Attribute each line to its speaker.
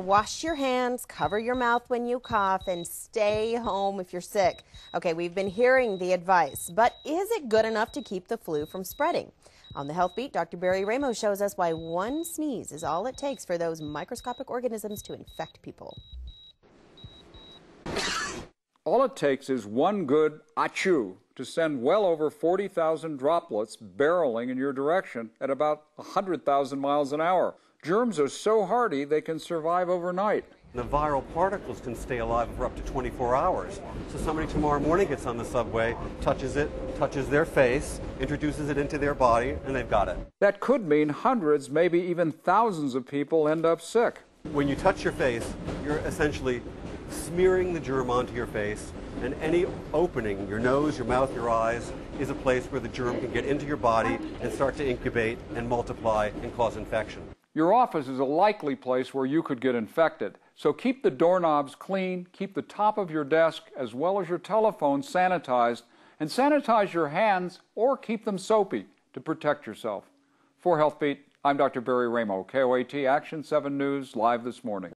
Speaker 1: Wash your hands, cover your mouth when you cough, and stay home if you're sick. Okay, we've been hearing the advice, but is it good enough to keep the flu from spreading? On the Health Beat, Dr. Barry Ramos shows us why one sneeze is all it takes for those microscopic organisms to infect people.
Speaker 2: All it takes is one good achoo to send well over 40,000 droplets barreling in your direction at about 100,000 miles an hour. Germs are so hardy they can survive overnight.
Speaker 3: The viral particles can stay alive for up to 24 hours. So somebody tomorrow morning gets on the subway, touches it, touches their face, introduces it into their body, and they've got it.
Speaker 2: That could mean hundreds, maybe even thousands of people end up sick.
Speaker 3: When you touch your face, you're essentially smearing the germ onto your face, and any opening, your nose, your mouth, your eyes, is a place where the germ can get into your body and start to incubate and multiply and cause infection.
Speaker 2: Your office is a likely place where you could get infected, so keep the doorknobs clean, keep the top of your desk as well as your telephone sanitized, and sanitize your hands or keep them soapy to protect yourself. For Health Beat, I'm Dr. Barry Ramo, KOAT Action 7 News, live this morning.